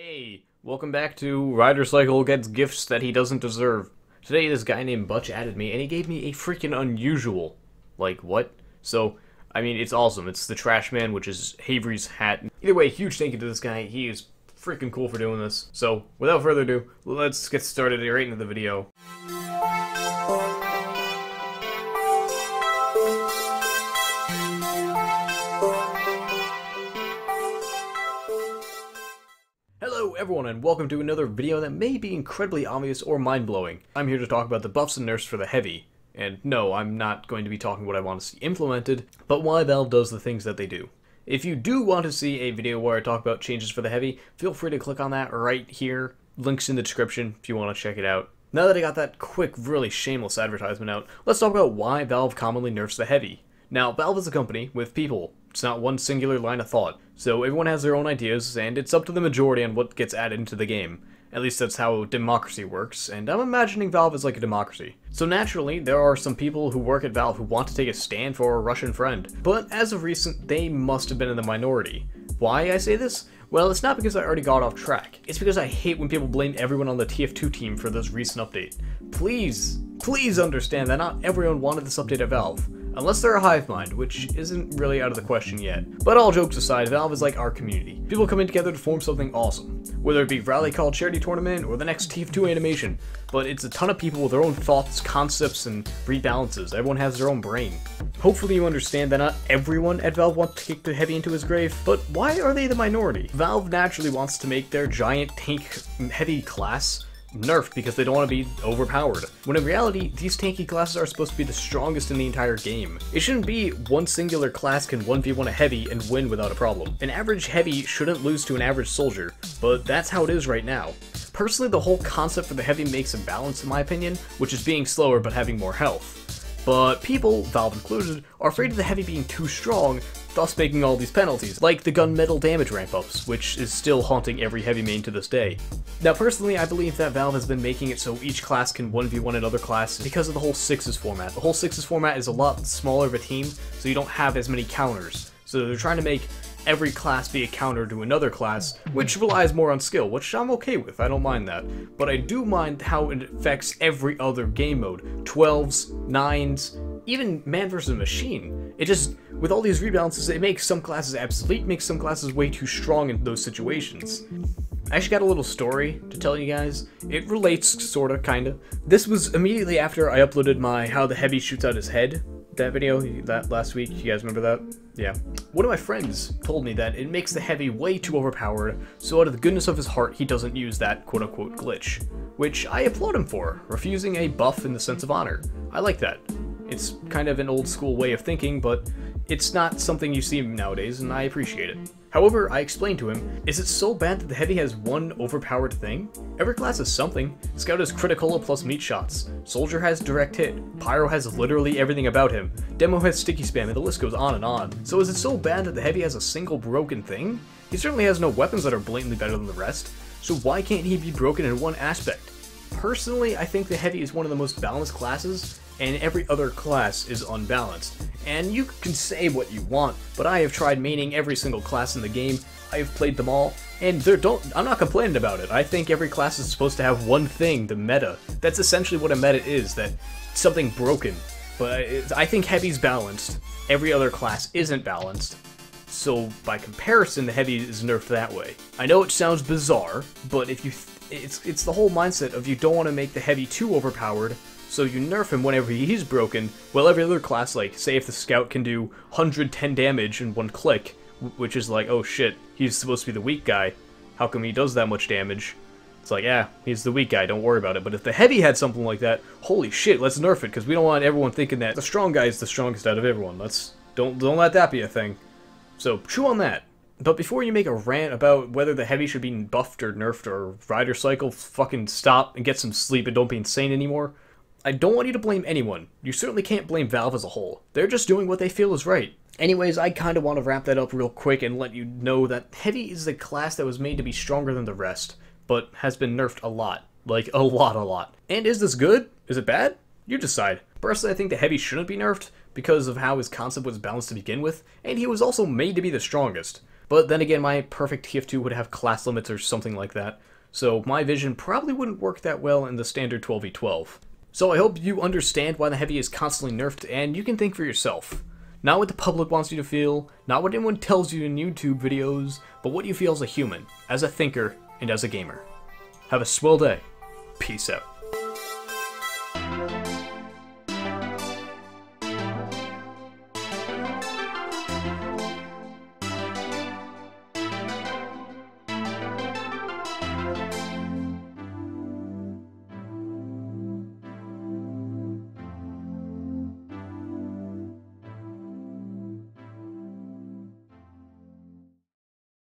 Hey, welcome back to Rydercycle Gets Gifts That He Doesn't Deserve. Today this guy named Butch added me, and he gave me a freaking unusual. Like, what? So, I mean, it's awesome. It's the Trash Man, which is Havery's hat. Either way, huge thank you to this guy. He is freaking cool for doing this. So, without further ado, let's get started right into the video. Hello everyone and welcome to another video that may be incredibly obvious or mind-blowing. I'm here to talk about the buffs and nerfs for the heavy. And no, I'm not going to be talking what I want to see implemented, but why Valve does the things that they do. If you do want to see a video where I talk about changes for the heavy, feel free to click on that right here. Links in the description if you want to check it out. Now that I got that quick, really shameless advertisement out, let's talk about why Valve commonly nerfs the heavy. Now, Valve is a company with people. It's not one singular line of thought, so everyone has their own ideas, and it's up to the majority on what gets added into the game. At least that's how democracy works, and I'm imagining Valve is like a democracy. So naturally, there are some people who work at Valve who want to take a stand for a Russian friend, but as of recent, they must have been in the minority. Why I say this? Well, it's not because I already got off track. It's because I hate when people blame everyone on the TF2 team for this recent update. Please understand that not everyone wanted this update at Valve. Unless they're a hive mind, which isn't really out of the question yet. But all jokes aside, Valve is like our community. People coming together to form something awesome. Whether it be Rydercycle charity tournament or the next TF2 animation. But it's a ton of people with their own thoughts, concepts, and rebalances. Everyone has their own brain. Hopefully you understand that not everyone at Valve wants to kick the heavy into his grave, but why are they the minority? Valve naturally wants to make their giant tank heavy class nerfed because they don't want to be overpowered, when in reality, these tanky classes are supposed to be the strongest in the entire game. It shouldn't be one singular class can 1v1 a heavy and win without a problem. An average heavy shouldn't lose to an average soldier, but that's how it is right now. Personally, the whole concept for the heavy makes a balance in my opinion, which is being slower but having more health. But people, Valve included, are afraid of the heavy being too strong, thus making all these penalties, like the gunmetal damage ramp-ups, which is still haunting every heavy main to this day. Now personally, I believe that Valve has been making it so each class can 1v1 another class because of the whole sixes format. The whole sixes format is a lot smaller of a team, so you don't have as many counters. So they're trying to make every class be a counter to another class, which relies more on skill, which I'm okay with, I don't mind that. But I do mind how it affects every other game mode. 12s, 9s, even man versus machine. It just, with all these rebalances, it makes some classes obsolete, makes some classes way too strong in those situations. I actually got a little story to tell you guys. It relates, sorta, kinda. This was immediately after I uploaded my How the Heavy Shoots Out His Head, that video, that last week. You guys remember that? Yeah. One of my friends told me that it makes the heavy way too overpowered, so out of the goodness of his heart, he doesn't use that quote-unquote glitch. Which I applaud him for, refusing a buff in the sense of honor. I like that. It's kind of an old school way of thinking, but it's not something you see nowadays, and I appreciate it. However, I explained to him, is it so bad that the heavy has one overpowered thing? Every class has something. Scout has critical plus meat shots. Soldier has direct hit. Pyro has literally everything about him. Demo has sticky spam, and the list goes on and on. So is it so bad that the heavy has a single broken thing? He certainly has no weapons that are blatantly better than the rest, so why can't he be broken in one aspect? Personally, I think the heavy is one of the most balanced classes, and every other class is unbalanced. And you can say what you want, but I have tried maining every single class in the game, I have played them all, and I'm not complaining about it. I think every class is supposed to have one thing, the meta. That's essentially what a meta is, that something broken. But I think heavy's balanced, every other class isn't balanced, so by comparison the heavy is nerfed that way. I know it sounds bizarre, but if you it's the whole mindset of you don't want to make the heavy too overpowered, so you nerf him whenever he's broken, while every other class, like, say if the scout can do 110 damage in one click, which is like, oh shit, he's supposed to be the weak guy, how come he does that much damage? It's like, yeah, he's the weak guy, don't worry about it. But if the heavy had something like that, holy shit, let's nerf it, because we don't want everyone thinking that the strong guy is the strongest out of everyone. Don't let that be a thing. So, chew on that. But before you make a rant about whether the heavy should be buffed or nerfed or Rydercycle, fucking stop and get some sleep and don't be insane anymore. I don't want you to blame anyone. You certainly can't blame Valve as a whole. They're just doing what they feel is right. Anyways, I kinda want to wrap that up real quick and let you know that heavy is a class that was made to be stronger than the rest, but has been nerfed a lot. Like, a lot. And is this good? Is it bad? You decide. Personally, I think the heavy shouldn't be nerfed because of how his concept was balanced to begin with, and he was also made to be the strongest. But then again, my perfect TF2 would have class limits or something like that, so my vision probably wouldn't work that well in the standard 12v12. So I hope you understand why the Heavy is constantly nerfed, and you can think for yourself. Not what the public wants you to feel, not what anyone tells you in YouTube videos, but what you feel as a human, as a thinker, and as a gamer. Have a swell day. Peace out.